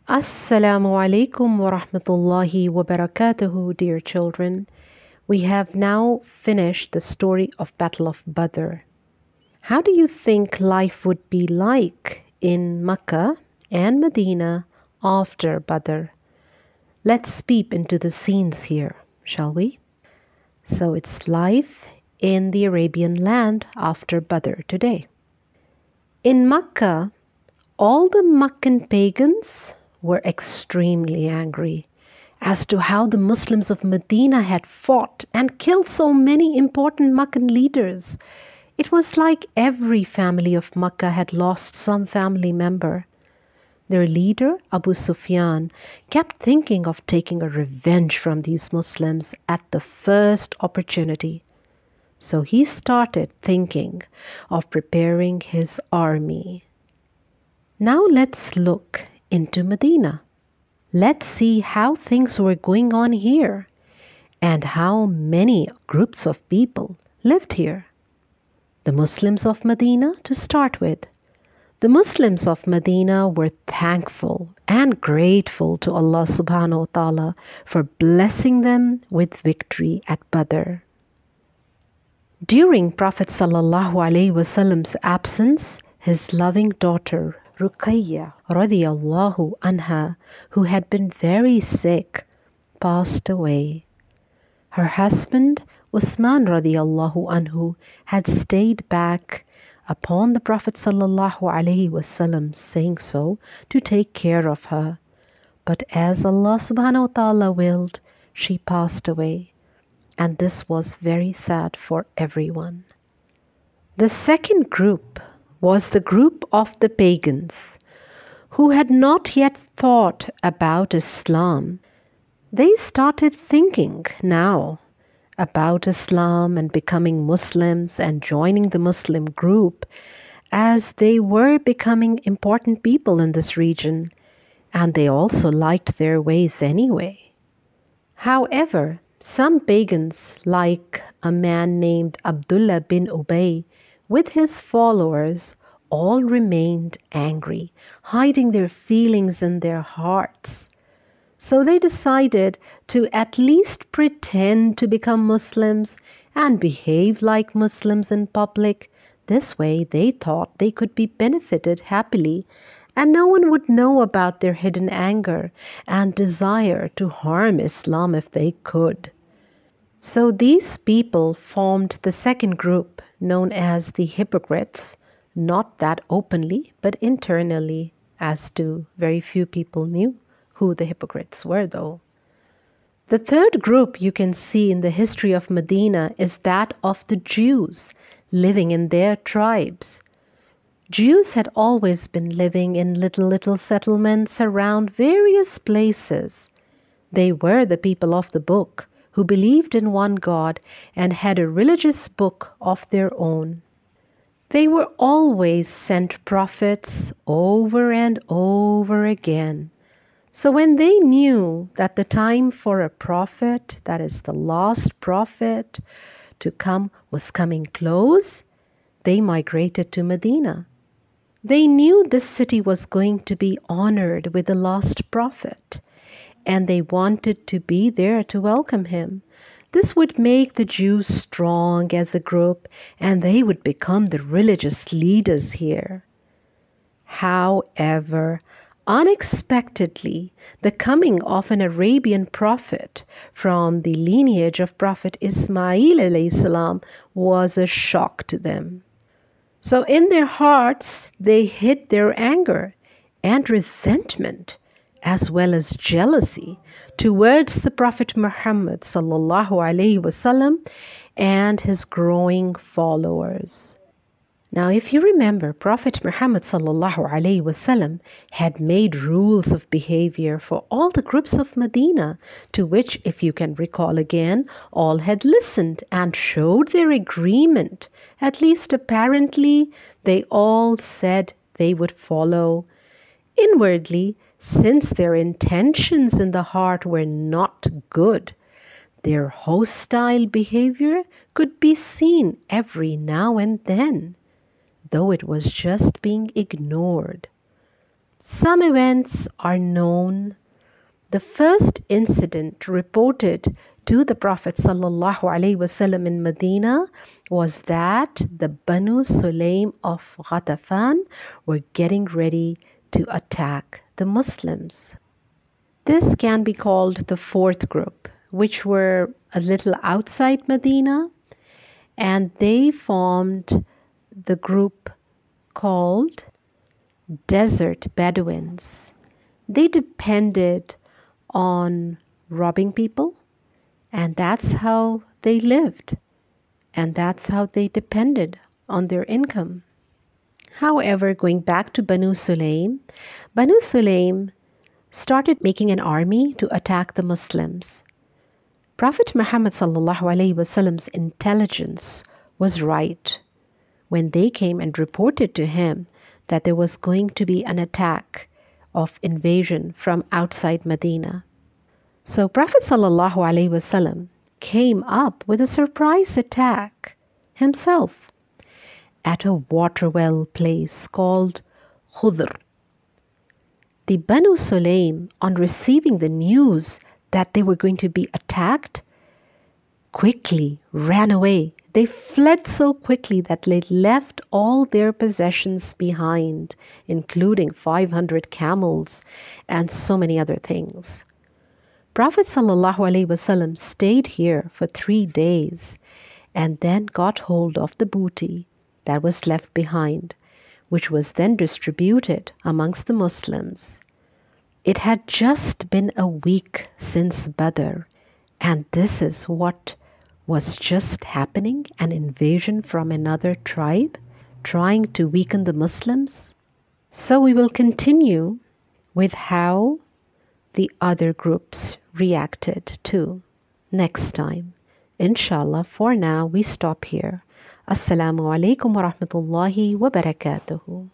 Assalamu alaikum wa rahmatullahi wa barakatuhu, dear children. We have now finished the story of Battle of Badr. How do you think life would be like in Mecca and Medina after Badr? Let's peep into the scenes here, shall we? So it's life in the Arabian land after Badr today. In Mecca, all the Meccan pagans were extremely angry as to how the Muslims of Medina had fought and killed so many important Meccan leaders. It was like every family of Mecca had lost some family member. Their leader, Abu Sufyan, kept thinking of taking a revenge from these Muslims at the first opportunity. So he started thinking of preparing his army. Now let's look into Medina. Let's see how things were going on here and how many groups of people lived here. The Muslims of Medina to start with. The Muslims of Medina were thankful and grateful to Allah subhanahu wa ta'ala for blessing them with victory at Badr. During Prophet sallallahu alaihi wasallam's absence, his loving daughter Ruqayya radiyallahu anha, who had been very sick, passed away. Her husband Usman radiyallahu anhu had stayed back upon the Prophet sallallahu alaihi wasallam saying so to take care of her. But as Allah subhanahu wa ta'ala willed, she passed away. And this was very sad for everyone. The second group was the group of the pagans who had not yet thought about Islam. They started thinking now about Islam and becoming Muslims and joining the Muslim group as they were becoming important people in this region, and they also liked their ways anyway. However, some pagans, like a man named Abdullah bin Ubay, with his followers, all remained angry, hiding their feelings in their hearts. So they decided to at least pretend to become Muslims and behave like Muslims in public. This way they thought they could be benefited happily and no one would know about their hidden anger and desire to harm Islam if they could. So these people formed the second group known as the hypocrites, not that openly, but internally, as to very few people knew who the hypocrites were though. The third group you can see in the history of Medina is that of the Jews living in their tribes. Jews had always been living in little settlements around various places. They were the people of the book, who believed in one God and had a religious book of their own. They were always sent prophets over and over again. So when they knew that the time for a prophet, that is the last prophet, to come was coming close, they migrated to Medina. They knew this city was going to be honored with the last prophet, and they wanted to be there to welcome him. This would make the Jews strong as a group, and they would become the religious leaders here. However, unexpectedly, the coming of an Arabian prophet from the lineage of Prophet Ismail alayhi salam was a shock to them. So in their hearts, they hid their anger and resentment as well as jealousy towards the Prophet Muhammad sallallahu alaihi wasallam and his growing followers. Now, if you remember, Prophet Muhammad sallallahu alaihi wasallam had made rules of behavior for all the groups of Medina, to which, if you can recall again, all had listened and showed their agreement. At least apparently, they all said they would follow. Inwardly, since their intentions in the heart were not good, their hostile behavior could be seen every now and then, though it was just being ignored. Some events are known. The first incident reported to the Prophet ﷺ in Medina was that the Banu Sulaym of Ghatafan were getting ready to attack the Muslims. This can be called the fourth group, which were a little outside Medina, and they formed the group called Desert Bedouins. They depended on robbing people, and that's how they lived, and that's how they depended on their income. However, going back to Banu Sulaym started making an army to attack the Muslims. Prophet Muhammad ﷺ's intelligence was right when they came and reported to him that there was going to be an attack of invasion from outside Medina. So Prophet ﷺ came up with a surprise attack himself at a water well place called Khudr. The Banu Sulaym, on receiving the news that they were going to be attacked, quickly ran away. They fled so quickly that they left all their possessions behind, including 500 camels and so many other things. Prophet ﷺ stayed here for 3 days and then got hold of the booty that was left behind, which was then distributed amongst the Muslims. It had just been a week since Badr, and this is what was just happening, an invasion from another tribe trying to weaken the Muslims. So we will continue with how the other groups reacted to next time. Inshallah, for now we stop here. Assalamu alaikum wa rahmatullahi wa barakatuhu.